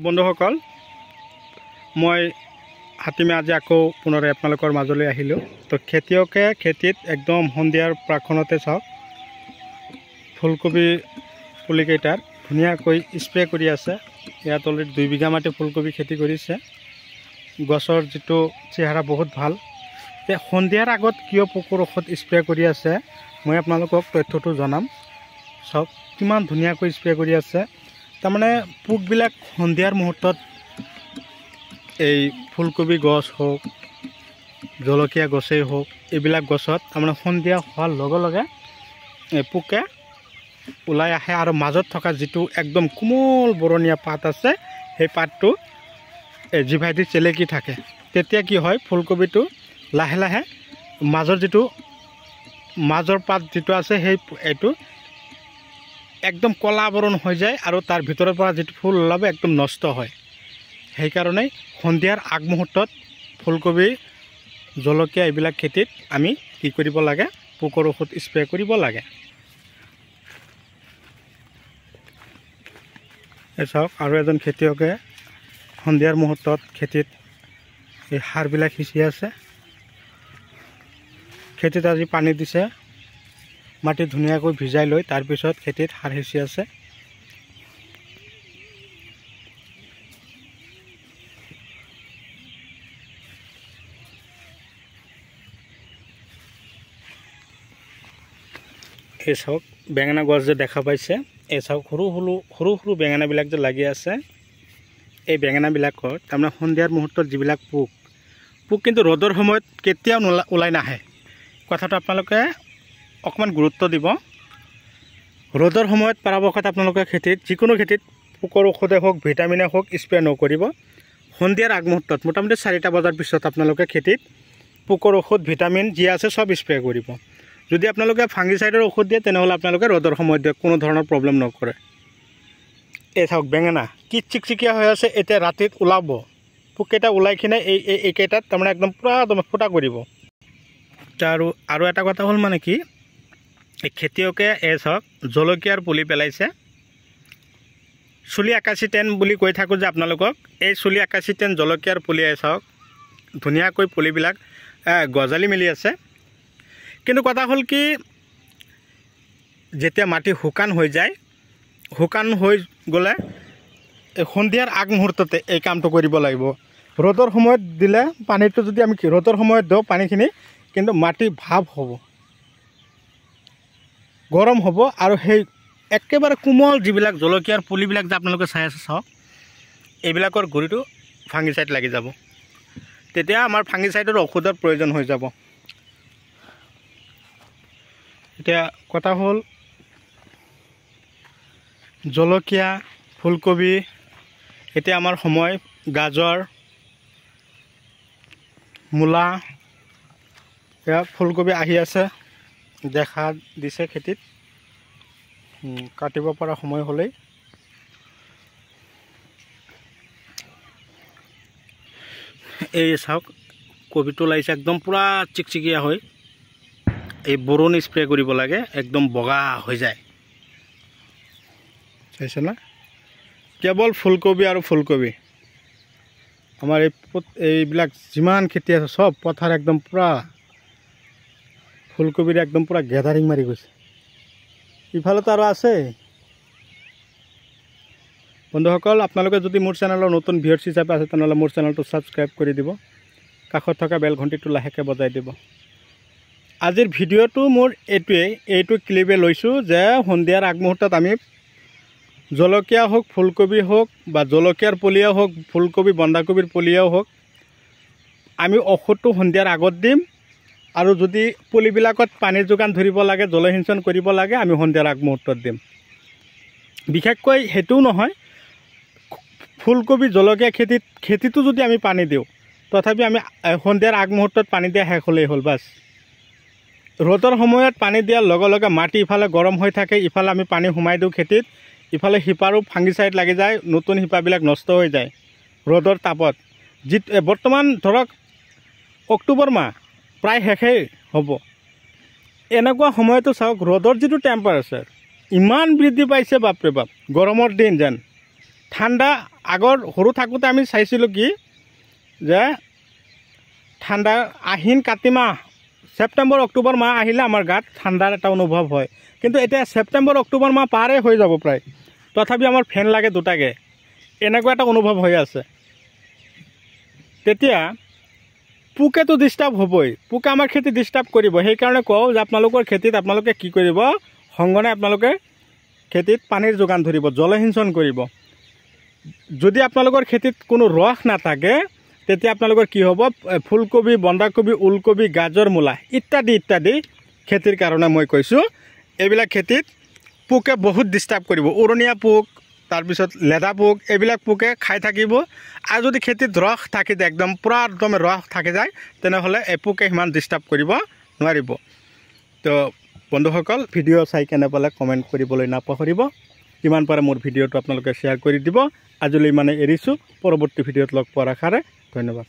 বন্ধুসকল মই হাতিমে আজি আকৌ পুনৰ আপোনালোকৰ মাজলৈ আহিলোঁ। তো খেতিয়কে খেতিত একদম সন্ধিয়াৰ প্ৰাকখনতে চাওক ফুলকবি পুলিকেইটাৰ ধুনীয়াকৈ স্প্ৰে কৰি আছে। ইয়াত অলৰেডি 2 বিঘা মাটি ফুলকবি খেতি কৰিছে। গছৰ যিটো চেহাৰা বহুত ভাল। সন্ধিয়াৰ আগত কিয় পোকৰ ঔষধ স্প্ৰে কৰি আছে মই আপোনালোকক তথ্যটো জনাম। চাওক কিমান ধুনীয়াকৈ স্প্ৰে কৰি আছে। তাৰমানে পোকবিলাক সন্ধিয়াৰ মুহূৰ্তত এই ফুলকবি গছ হোক জলকীয়া গছেই হোক এইবিলাক গছত তাৰমানে সন্ধিয়া হোৱাৰ লগে লগে পোকে ওলাই আহে আৰু মাজত থকা যিটো একদম কোমল বৰণীয়া পাত আছে সেই পাতটো জিভাইদি চেলেকি থাকে। তেতিয়া কি হয় ফুলকবিটো লাহে লাহে মাজৰ পাত যিটো আছে সেই এইটো একদম কলা বৰণ হৈ যায় আৰু তাৰ ভিতৰৰ পৰা যেটো ফুল ওলাব একদম নষ্ট হয়। সেই কাৰণে সন্ধিয়াৰ আগমুহূৰ্তত ফুলকবি জলকীয়া এইবিলাক খেতিত আমি কি কৰিব লাগে পোকৰ ঔষধ স্প্ৰে কৰিব লাগে। চাওক আৰু এজন খেতিয়কে সন্ধিয়াৰ মুহূৰ্তত খেতিত এই সাৰবিলাক সিঁচি আছে। খেতিত আজি পানী দিছে, মাটি ধুনীয়াকৈ ভিজাই লৈ তাৰ পিছত খেতিত সাৰ সিঁচি আছে। এই চাওক বেঙেনা গছ যে দেখা পাইছে, এই চাওক সৰু সৰু বেঙেনাবিলাক যে লাগি আছে। এই বেঙেনাবিলাকত তাৰমানে সন্ধিয়াৰ মুহূৰ্তত যিবিলাক পোক কিন্তু ৰ'দৰ সময়ত কেতিয়াও ওলাই নাহে। কথাটো আপোনালোকে অকণমান গুৰুত্ব দিব। ৰ'দৰ সময়ত পৰাপক্ষত আপোনালোকে খেতিত যিকোনো খেতিত পোকৰ ঔষধে হওক ভিটামিনে হওক স্প্ৰে নকৰিব। সন্ধিয়াৰ আগমুহূৰ্তত মোটামুটি 4টা বজাৰ পিছত আপোনালোকে খেতিত পোকৰ ঔষধ ভিটামিন যি আছে সব স্প্ৰে কৰিব। যদি আপোনালোকে ফাংগিচাইডৰ ঔষধ দিয়ে তেনেহ'লে আপোনালোকে ৰ'দৰ সময়ত দিয়ে, কোনো ধৰণৰ প্ৰব্লেম নকৰে। এই চাওক বেঙেনা কি চিকচিকীয়া হৈ আছে, এতিয়া ৰাতিত ওলাব পোককেইটা ওলাই কিনে এইকেইটাত তাৰমানে একদম পুৰা ফুটা কৰিব। আৰু এটা কথা হ'ল মানে কি এই খেতিয়কে চাওক জলকীয়াৰ পুলি পেলাইছে। চুলি 8110 বুলি কৈ থাকোঁ যে আপোনালোকক, এই চুলি 8110 জলকীয়াৰ পুলি চাওক ধুনীয়াকৈ পুলিবিলাক গজালি মেলি আছে। কিন্তু কথা হ'ল কি যেতিয়া মাটি শুকান হৈ যায়, শুকান হৈ গ'লে সন্ধিয়াৰ আগমুহূৰ্ততে এই কামটো কৰিব লাগিব। ৰ'দৰ সময়ত দিলে পানীটো যদি আমি ৰ'দৰ সময়ত দিওঁ পানীখিনি কিন্তু মাটি ভাৱ হ'ব, গৰম হ'ব আৰু সেই একেবাৰে কোমল যিবিলাক জলকীয়াৰ পুলিবিলাক যে আপোনালোকে চাই আছে চাওক এইবিলাকৰ গুৰিটো ফাংগিচাইড লাগি যাব। তেতিয়া আমাৰ ফাংগিচাইডৰ ঔষধৰ প্ৰয়োজন হৈ যাব। এতিয়া কথা হ'ল জলকীয়া ফুলকবি এতিয়া আমাৰ সময়, গাজৰ মূলা এয়া ফুলকবি আহি আছে, দেখা দিছে খেতিত কাটিব পৰা সময় হ'লেই। এই চাওক কবিটো ওলাইছে একদম পুৰা চিকচিকীয়া হৈ। এই বৰণ স্প্ৰে কৰিব লাগে, একদম বগা হৈ যায়। চাইছে না কেৱল ফুলকবি আৰু ফুলকবি। আমাৰ এইবিলাক যিমান খেতি আছে চব পথাৰ একদম পুৰা ফুলকবিৰ একদম পুৰা গেদাৰিং মাৰি গৈছে। ইফালেতো আৰু আছে। বন্ধুসকল আপোনালোকে যদি মোৰ চেনেলৰ নতুন ভিউৱাৰ্ছ হিচাপে আছে তেনেহ'লে মোৰ চেনেলটো ছাবস্ক্ৰাইব কৰি দিব, কাষত থকা বেল ঘণ্টিটো লাহেকৈ বজাই দিব। আজিৰ ভিডিঅ'টো মোৰ এইটো ক্লিপে লৈছোঁ যে সন্ধিয়াৰ আগমুহূৰ্তত আমি জলকীয়া হওক ফুলকবি হওক বা জলকীয়াৰ পুলিয়ে হওক ফুলকবি বন্ধাকবিৰ পুলিয়েও হওক আমি ঔষধটো সন্ধিয়াৰ আগত দিম। আৰু যদি পুলিবিলাকত পানী যোগান ধৰিব লাগে জলসিঞ্চন কৰিব লাগে আমি সন্ধিয়াৰ আগমুহূৰ্তত দিম। বিশেষকৈ সেইটোও নহয়, ফুলকবি জলকীয়া খেতিটো যদি আমি পানী দিওঁ তথাপি আমি সন্ধিয়াৰ আগমুহূৰ্তত পানী দিয়া শেষ হ'লেই হ'ল বাছ। ৰ'দৰ সময়ত পানী দিয়াৰ লগে লগে মাটি ইফালে গৰম হৈ থাকে, ইফালে আমি পানী সোমাই দিওঁ খেতিত, ইফালে শিপাৰো ফাংগিচাইড লাগি যায়, নতুন শিপাবিলাক নষ্ট হৈ যায় ৰ'দৰ তাপত। বৰ্তমান ধৰক অক্টোবৰ মাহ প্ৰায় শেষেই হ'ব। এনেকুৱা সময়তো চাওক ৰ'দৰ যিটো টেম্পাৰেচাৰ ইমান বৃদ্ধি পাইছে, বাপৰে বাপ, গৰমৰ দিন যেন। ঠাণ্ডা আগৰ সৰু থাকোঁতে আমি চাইছিলোঁ কি যে ঠাণ্ডা আহিন কাতি মাহ ছেপ্টেম্বৰ অক্টোবৰ মাহ আহিলে আমাৰ গাত ঠাণ্ডাৰ এটা অনুভৱ হয় কিন্তু এতিয়া ছেপ্টেম্বৰ অক্টোবৰ মাহ পাৰে হৈ যাব প্ৰায় তথাপি আমাৰ ফেন লাগে দুটাকে এনেকুৱা এটা অনুভৱ হৈ আছে তেতিয়া পোকেতো ডিষ্টাৰ্ব হ'বই পোকে আমাৰ খেতি ডিষ্টাৰ্ব কৰিব সেইকাৰণে কওঁ যে আপোনালোকৰ খেতিত আপোনালোকে কি কৰিব সংগনে আপোনালোকে খেতিত পানীৰ যোগান ধৰিব জলসিঞ্চন কৰিব যদি আপোনালোকৰ খেতিত কোনো ৰস নাথাকে তেতিয়া আপোনালোকৰ কি হ'ব ফুলকবি বন্ধাকবি ওলকবি গাজৰ মূলা ইত্যাদি ইত্যাদি খেতিৰ কাৰণে মই কৈছোঁ এইবিলাক খেতিত পোকে বহুত ডিষ্টাৰ্ব কৰিব উৰণীয়া পোক তাৰপিছত লেদা পোক এইবিলাক পোকে খাই থাকিব আৰু যদি খেতিত ৰস থাকি যায় একদম পুৰা একদম ৰস থাকি যায় তেনেহ'লে এই পোকে সিমান ডিষ্টাৰ্ব কৰিব নোৱাৰিব তো বন্ধুসকল ভিডিঅ' চাই কেনে পালে কমেণ্ট কৰিবলৈ নাপাহৰিব যিমান পাৰে মোৰ ভিডিঅ'টো আপোনালোকে শ্বেয়াৰ কৰি দিব আজিলৈ মানে এৰিছোঁ পৰৱৰ্তী ভিডিঅ'ত লগ পোৱাৰ আশাৰে ধন্যবাদ